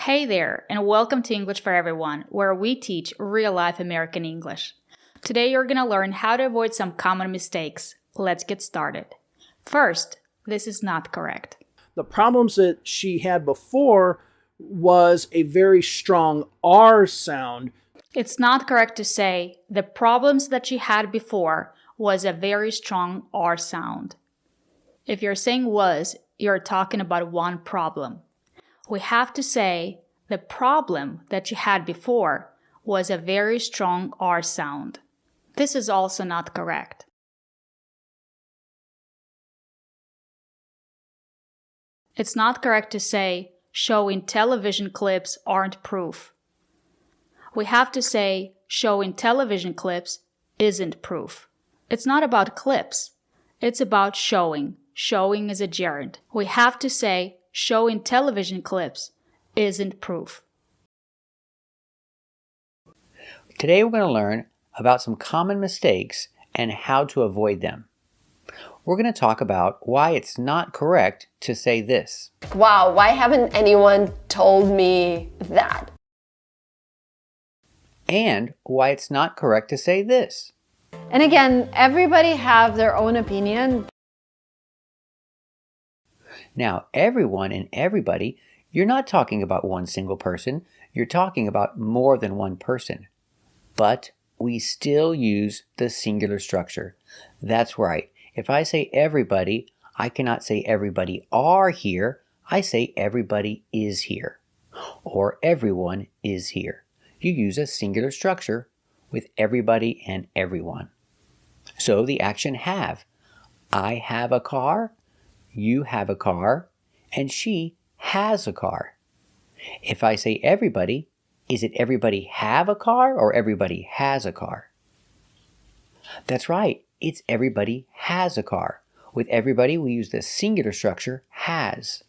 Hey there, and welcome to English for Everyone, where we teach real-life American English. Today you're going to learn how to avoid some common mistakes. Let's get started. First, this is not correct. The problems that she had before was a very strong R sound. It's not correct to say the problems that she had before was a very strong R sound. If you're saying was, you're talking about one problem. We have to say the problem that you had before was a very strong R sound. This is also not correct. It's not correct to say showing television clips aren't proof. We have to say showing television clips isn't proof. It's not about clips. It's about showing. Showing is a gerund. We have to say showing television clips isn't proof. Today we're going to learn about some common mistakes and how to avoid them. We're going to talk about why it's not correct to say this. Wow, why haven't anyone told me that? And why it's not correct to say this. And again, everybody have their own opinion. Now, everyone and everybody, you're not talking about one single person. You're talking about more than one person. But we still use the singular structure. That's right. If I say everybody, I cannot say everybody are here. I say everybody is here. Or everyone is here. You use a singular structure with everybody and everyone. So the action have. I have a car. You have a car, and she has a car. If I say everybody, is it everybody have a car or everybody has a car? That's right, it's everybody has a car. With everybody, we use the singular structure has.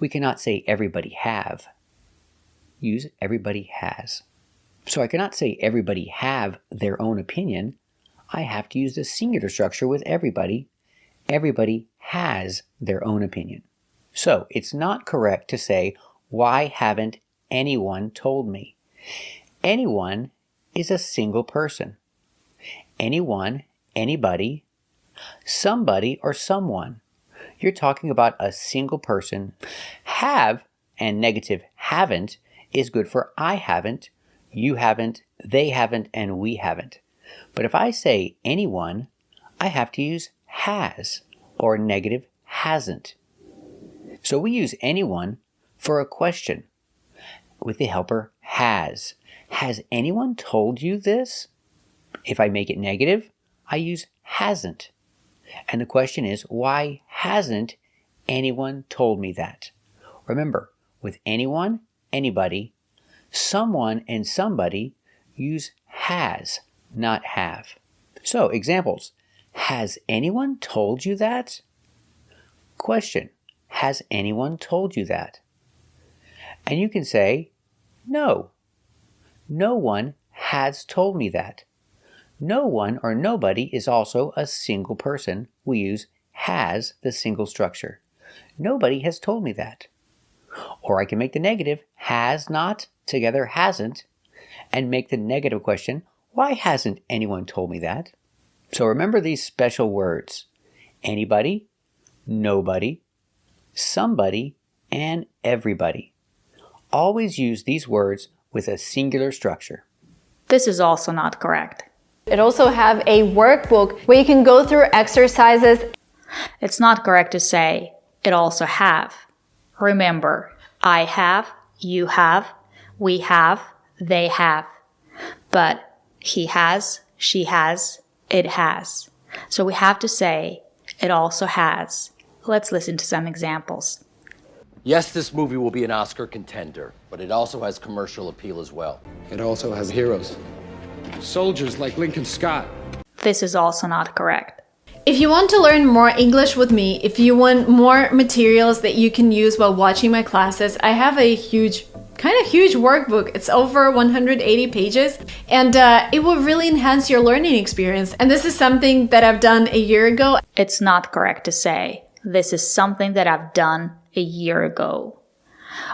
We cannot say everybody have. Use everybody has. So I cannot say everybody have their own opinion. I have to use the singular structure with everybody. Everybody has their own opinion. So it's not correct to say, why haven't anyone told me? Anyone is a single person. Anyone, anybody, somebody, or someone. You're talking about a single person. Have and negative haven't is good for I haven't, you haven't, they haven't, and we haven't. But if I say anyone, I have to use has or negative hasn't. So we use anyone for a question with the helper has. Has anyone told you this? If I make it negative, I use hasn't. And the question is, why hasn't anyone told me that? Remember, with anyone, anybody, someone, and somebody, use has, not have. So, examples. Has anyone told you that? Question. Has anyone told you that? And you can say, no. No one has told me that. No one or nobody is also a single person. We use has, the single structure. Nobody has told me that. Or I can make the negative, has not, together hasn't, and make the negative question, why hasn't anyone told me that? So remember these special words. Anybody, nobody, somebody, and everybody. Always use these words with a singular structure. This is also not correct. It also have a workbook where you can go through exercises. It's not correct to say it also have. Remember, I have, you have, we have, they have. But he has, she has, it has. So we have to say it also has. Let's listen to some examples. Yes, this movie will be an Oscar contender, but it also has commercial appeal as well. It also has heroes. Soldiers like Lincoln Scott. This is also not correct. If you want to learn more English with me, if you want more materials that you can use while watching my classes, I have a huge workbook. It's over 180 pages, and it will really enhance your learning experience. And this is something that I've done a year ago. It's not correct to say this is something that I've done a year ago.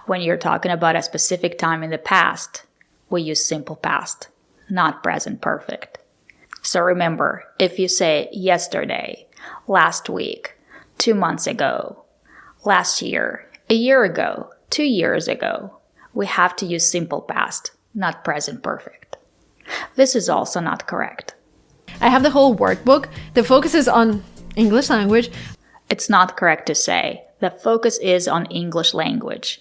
When you're talking about a specific time in the past, we use simple past, not present perfect. So remember, if you say yesterday, last week, 2 months ago, last year, a year ago, 2 years ago, we have to use simple past, not present perfect. This is also not correct. I have the whole workbook that focuses on English language. It's not correct to say the focus is on English language.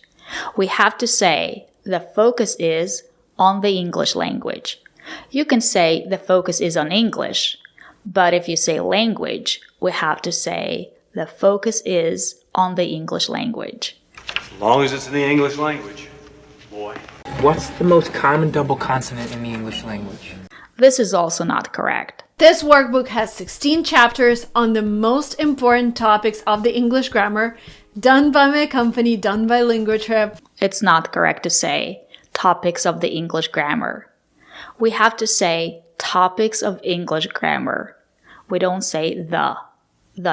We have to say the focus is on the English language. You can say the focus is on English, but if you say language, we have to say the focus is on the English language. As long as it's in the English language, boy. What's the most common double consonant in the English language? This is also not correct. This workbook has 16 chapters on the most important topics of the English grammar, done by my company, done by Linguatrip. It's not correct to say topics of the English grammar. We have to say topics of English grammar. We don't say the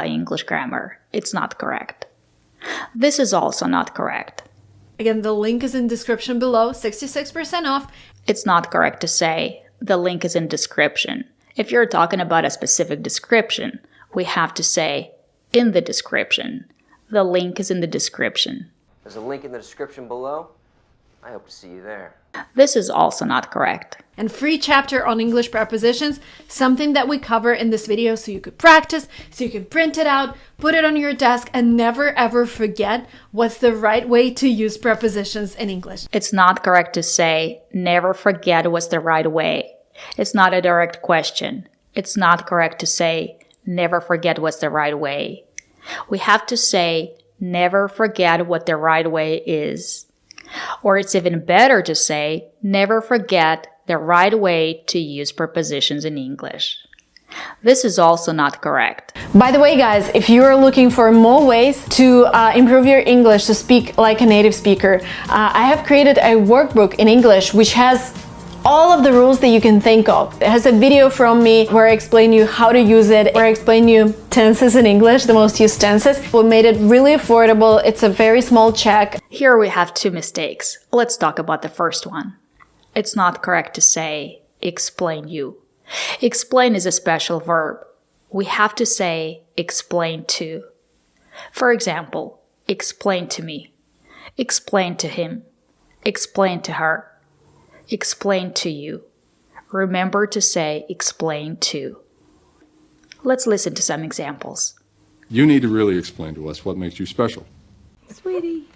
English grammar. It's not correct. This is also not correct. Again, the link is in description below, 66% off. It's not correct to say the link is in description. If you're talking about a specific description, we have to say in the description. The link is in the description. There's a link in the description below. I hope to see you there. This is also not correct. And free chapter on English prepositions, something that we cover in this video so you could practice, so you can print it out, put it on your desk, and never ever forget what's the right way to use prepositions in English. It's not correct to say never forget what's the right way. It's not a direct question. It's not correct to say never forget what's the right way. We have to say never forget what the right way is. Or it's even better to say, never forget the right way to use prepositions in English. This is also not correct. By the way, guys, if you are looking for more ways to improve your English, to speak like a native speaker, I have created a workbook in English which has all of the rules that you can think of. It has a video from me where I explain you how to use it, where I explain you tenses in English, the most used tenses. We made it really affordable. It's a very small check. Here we have 2 mistakes. Let's talk about the first one. It's not correct to say explain you. Explain is a special verb. We have to say explain to. For example, explain to me, explain to him, explain to her. Explain to you. Remember to say explain to. Let's listen to some examples. You need to really explain to us what makes you special. Sweetie,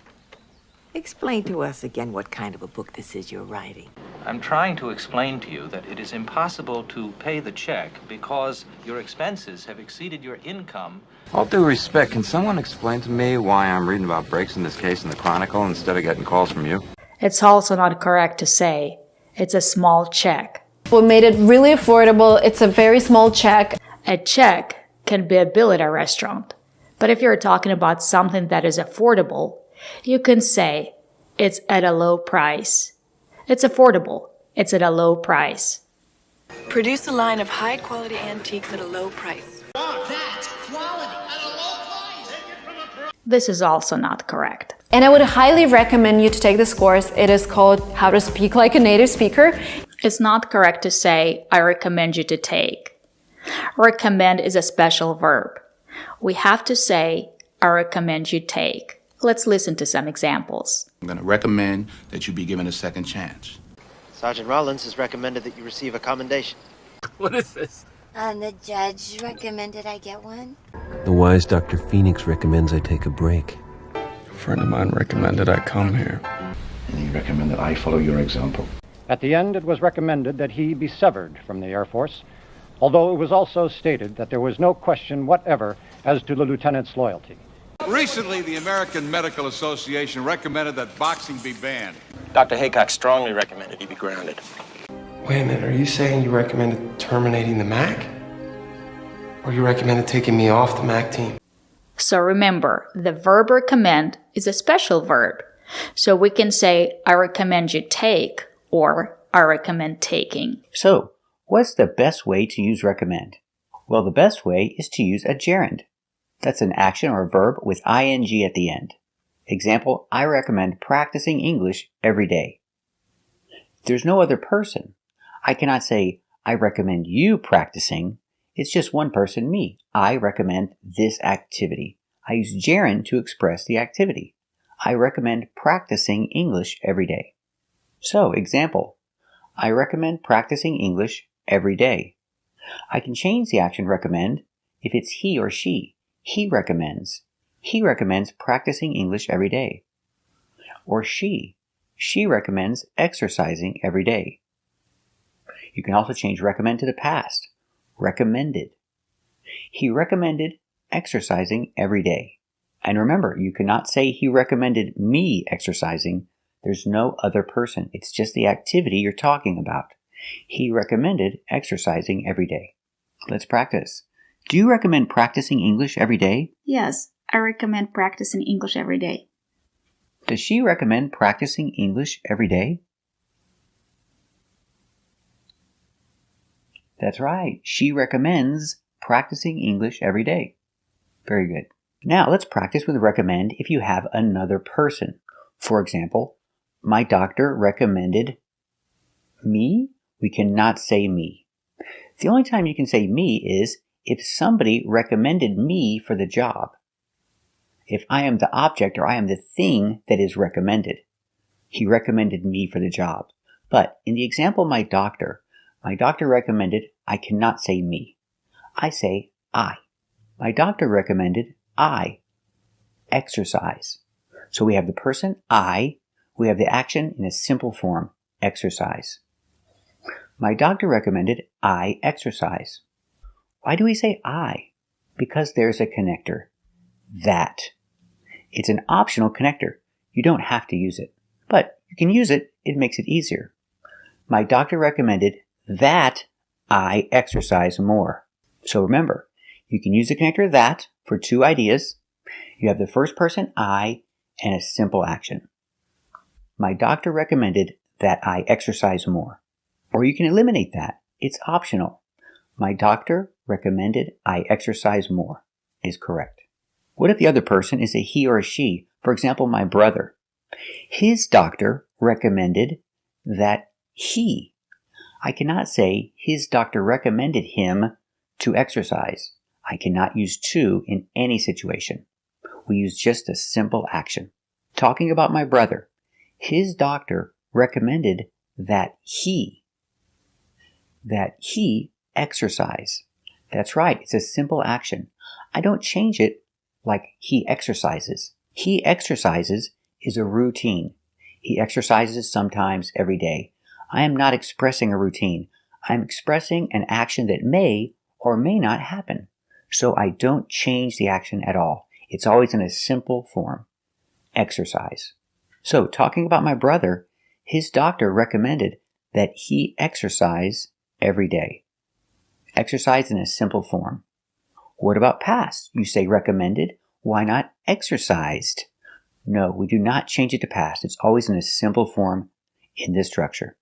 explain to us again what kind of a book this is you're writing. I'm trying to explain to you that it is impossible to pay the check because your expenses have exceeded your income. All due respect, can someone explain to me why I'm reading about breaks in this case in the Chronicle instead of getting calls from you? It's also not correct to say it's a small check. We made it really affordable. It's a very small check. A check can be a bill at a restaurant. But if you're talking about something that is affordable, you can say it's at a low price. It's affordable. It's at a low price. Produce a line of high-quality antiques at a low price. That's quality at a low price. This is also not correct. And I would highly recommend you to take this course. It is called How to Speak Like a Native Speaker. It's not correct to say, I recommend you to take. Recommend is a special verb. We have to say, I recommend you take. Let's listen to some examples. I'm going to recommend that you be given a second chance. Sergeant Rollins has recommended that you receive a commendation. What is this? And the judge recommended I get one. The wise Dr. Phoenix recommends I take a break. A friend of mine recommended I come here. And he recommended I follow your example. At the end, it was recommended that he be severed from the Air Force, although it was also stated that there was no question whatever as to the lieutenant's loyalty. Recently, the American Medical Association recommended that boxing be banned. Dr. Haycock strongly recommended he be grounded. Wait a minute, are you saying you recommended terminating the MAC? Or you recommended taking me off the MAC team? So remember, the verb recommend is a special verb. So we can say, I recommend you take, or I recommend taking. So, what's the best way to use recommend? Well, the best way is to use a gerund. That's an action or a verb with ing at the end. Example, I recommend practicing English every day. There's no other person. I cannot say, I recommend you practicing. It's just one person, me. I recommend this activity. I use gerund to express the activity. I recommend practicing English every day. So, example, I recommend practicing English every day. I can change the action recommend if it's he or she. He recommends. He recommends practicing English every day. Or she. She recommends exercising every day. You can also change recommend to the past. Recommended. He recommended exercising every day. And remember, you cannot say he recommended me exercising. There's no other person. It's just the activity you're talking about. He recommended exercising every day. Let's practice. Do you recommend practicing English every day? Yes, I recommend practicing English every day. Does she recommend practicing English every day? That's right. She recommends practicing English every day. Very good. Now let's practice with recommend if you have another person. For example, my doctor recommended me. We cannot say me. The only time you can say me is if somebody recommended me for the job. If I am the object or I am the thing that is recommended. He recommended me for the job. But in the example my doctor recommended, I cannot say me. I say I. My doctor recommended I exercise. So we have the person I, we have the action in a simple form, exercise. My doctor recommended I exercise. Why do we say I? Because there's a connector, that. It's an optional connector. You don't have to use it. But you can use it, it makes it easier. My doctor recommended that I exercise more. So remember, you can use the connector that for two ideas. You have the first person I and a simple action. My doctor recommended that I exercise more. Or you can eliminate that. It's optional. My doctor recommended I exercise more is correct. What if the other person is a he or a she? For example, my brother. His doctor recommended that he. I cannot say his doctor recommended him to exercise. I cannot use to in any situation. We use just a simple action. Talking about my brother. His doctor recommended that he exercise. That's right, it's a simple action. I don't change it like he exercises. He exercises is a routine. He exercises sometimes every day. I am not expressing a routine. I'm expressing an action that may or may not happen. So I don't change the action at all. It's always in a simple form. Exercise. So talking about my brother, his doctor recommended that he exercise every day. Exercise in a simple form. What about past? You say recommended. Why not exercised? No, we do not change it to past. It's always in a simple form in this structure.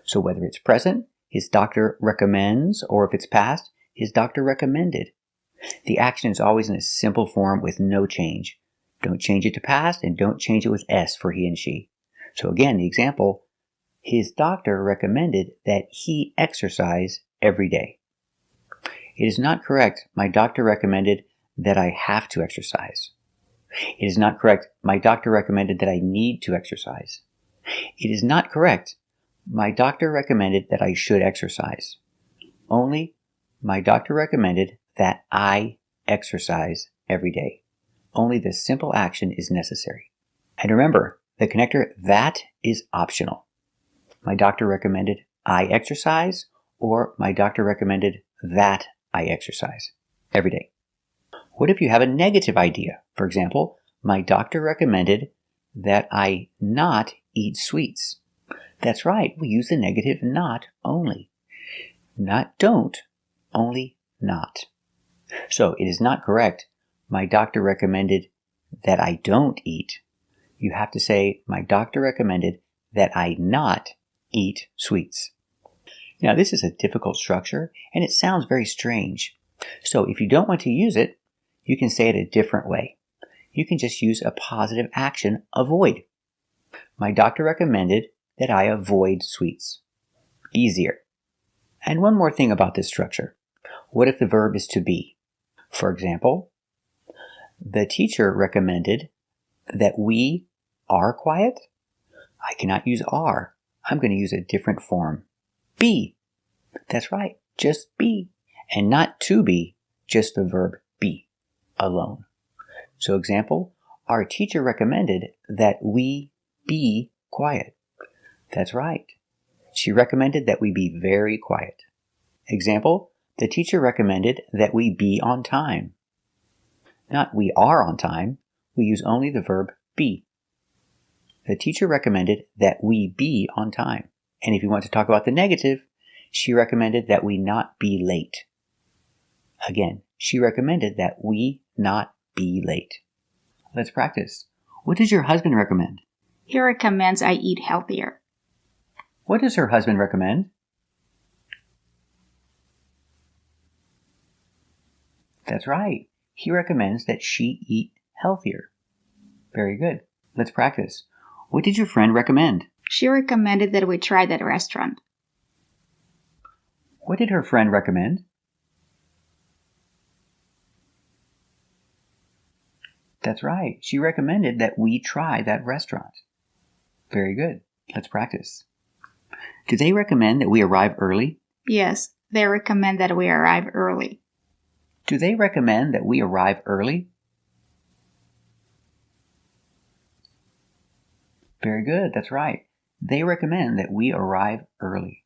So whether it's present, his doctor recommends, or if it's past, his doctor recommended. The action is always in a simple form with no change. Don't change it to past and don't change it with S for he and she. So again, the example, his doctor recommended that he exercise every day. It is not correct, my doctor recommended that I have to exercise. It is not correct, my doctor recommended that I need to exercise. It is not correct, my doctor recommended that I should exercise. Only, my doctor recommended that I exercise every day. Only the simple action is necessary. And remember, the connector that is optional. My doctor recommended I exercise, or my doctor recommended that I exercise every day. What if you have a negative idea? For example, my doctor recommended that I not eat sweets. That's right, we use the negative not only. Not don't, only not. So it is not correct, my doctor recommended that I don't eat. You have to say, my doctor recommended that I not eat sweets. Now this is a difficult structure and it sounds very strange. So if you don't want to use it, you can say it a different way. you can just use a positive action, avoid. My doctor recommended that I avoid sweets. Easier. And one more thing about this structure. What if the verb is to be? For example, the teacher recommended that we are quiet. I cannot use are. I'm going to use a different form. Be. That's right, just be. And not to be, just the verb be alone. So example, our teacher recommended that we be quiet. That's right. She recommended that we be very quiet. Example, the teacher recommended that we be on time. Not we are on time. We use only the verb be. The teacher recommended that we be on time. And if you want to talk about the negative, she recommended that we not be late. Again, she recommended that we not be late. Let's practice. What does your husband recommend? He recommends I eat healthier. What does her husband recommend? That's right. He recommends that she eat healthier. Very good. Let's practice. What did your friend recommend? She recommended that we try that restaurant. What did her friend recommend? That's right. She recommended that we try that restaurant. Very good. Let's practice. Do they recommend that we arrive early? Yes, they recommend that we arrive early. Do they recommend that we arrive early? Very good. That's right. They recommend that we arrive early.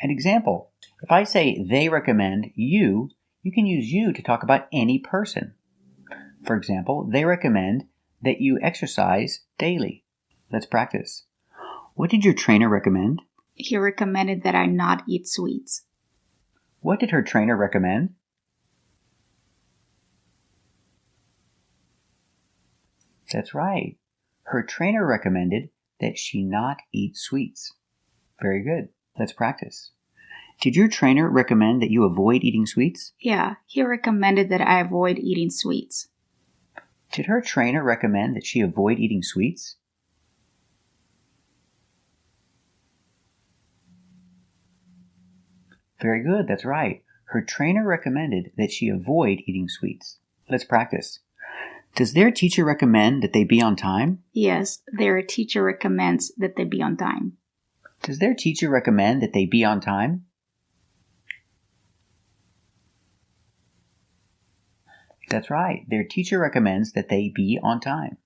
An example. If I say they recommend you, you can use you to talk about any person. For example, they recommend that you exercise daily. Let's practice. What did your trainer recommend? He recommended that I not eat sweets. What did her trainer recommend? That's right. Her trainer recommended that she not eat sweets. Very good. Let's practice. Did your trainer recommend that you avoid eating sweets? Yeah, he recommended that I avoid eating sweets. Did her trainer recommend that she avoid eating sweets? Very good, that's right. Her trainer recommended that she avoid eating sweets. Let's practice. Does their teacher recommend that they be on time? Yes, their teacher recommends that they be on time. Does their teacher recommend that they be on time? That's right. Their teacher recommends that they be on time.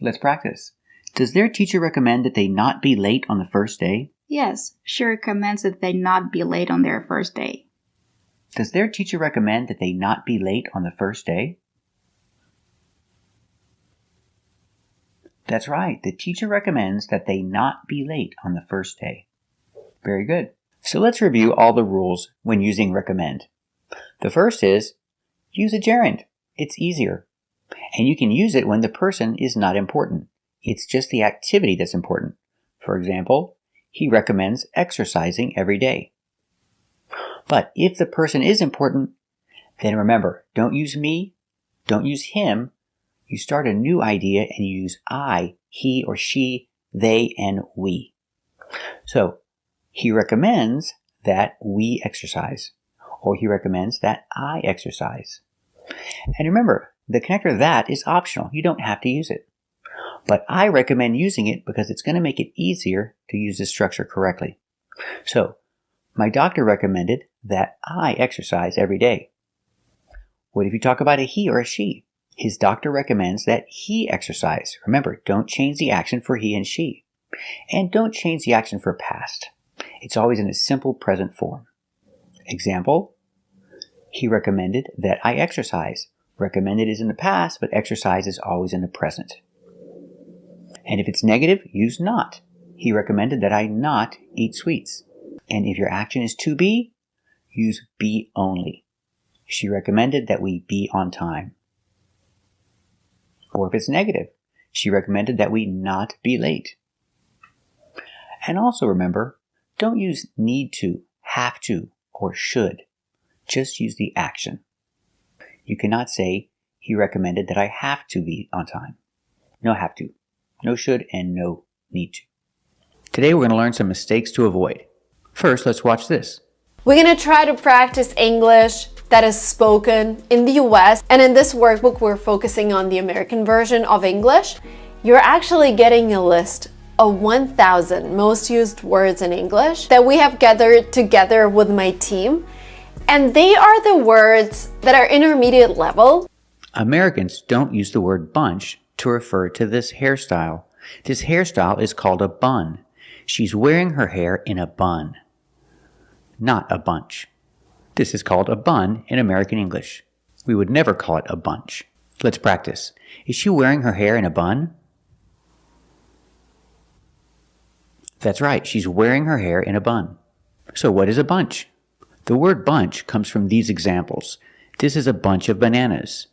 Let's practice. Does their teacher recommend that they not be late on the first day? Yes, she recommends that they not be late on their first day. Does their teacher recommend that they not be late on the first day? That's right. The teacher recommends that they not be late on the first day. Very good. So let's review all the rules when using recommend. The first is use a gerund. It's easier. And you can use it when the person is not important. It's just the activity that's important. For example, he recommends exercising every day. But if the person is important, then remember, don't use me, don't use him. You start a new idea and you use I, he or she, they, and we. So, he recommends that we exercise, or he recommends that I exercise. And remember, the connector that is optional. You don't have to use it. But I recommend using it because it's going to make it easier to use this structure correctly. So, my doctor recommended that I exercise every day. What if you talk about a he or a she? His doctor recommends that he exercise. Remember, don't change the action for he and she. And don't change the action for past. It's always in a simple present form. Example, he recommended that I exercise. Recommended is in the past, but exercise is always in the present. And if it's negative, use not. He recommended that I not eat sweets. And if your action is to be, use be only. She recommended that we be on time. Or if it's negative, she recommended that we not be late. And also remember, don't use need to, have to, or should. Just use the action. You cannot say, He recommended that I have to be on time. No have to. No should and no need to. Today we're going to learn some mistakes to avoid. First, let's watch this. We're going to try to practice English that is spoken in the US, and in this workbook we're focusing on the American version of English. You're actually getting a list of 1,000 most used words in English that we have gathered together with my team, and they are the words that are intermediate level. Americans don't use the word bunch to refer to this hairstyle. This hairstyle is called a bun. She's wearing her hair in a bun, not a bunch. This is called a bun in American English. We would never call it a bunch. Let's practice. Is she wearing her hair in a bun? That's right, she's wearing her hair in a bun. So what is a bunch? The word bunch comes from these examples. This is a bunch of bananas,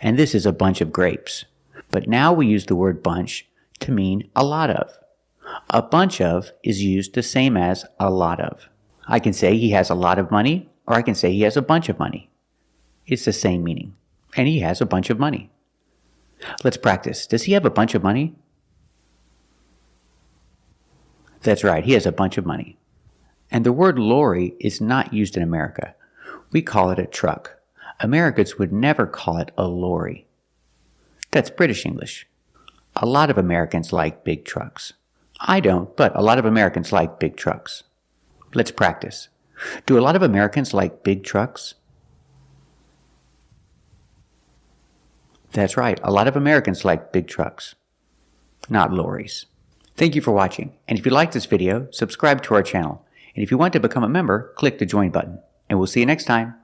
and this is a bunch of grapes. But now we use the word bunch to mean a lot of. A bunch of is used the same as a lot of. I can say he has a lot of money, or I can say he has a bunch of money. It's the same meaning, and he has a bunch of money. Let's practice. Does he have a bunch of money? That's right, he has a bunch of money. And the word lorry is not used in America. We call it a truck. Americans would never call it a lorry. That's British English. A lot of Americans like big trucks. I don't, but a lot of Americans like big trucks. Let's practice. Do a lot of Americans like big trucks? That's right, a lot of Americans like big trucks, not lorries. Thank you for watching, and if you like this video, subscribe to our channel. And if you want to become a member, click the join button. And we'll see you next time.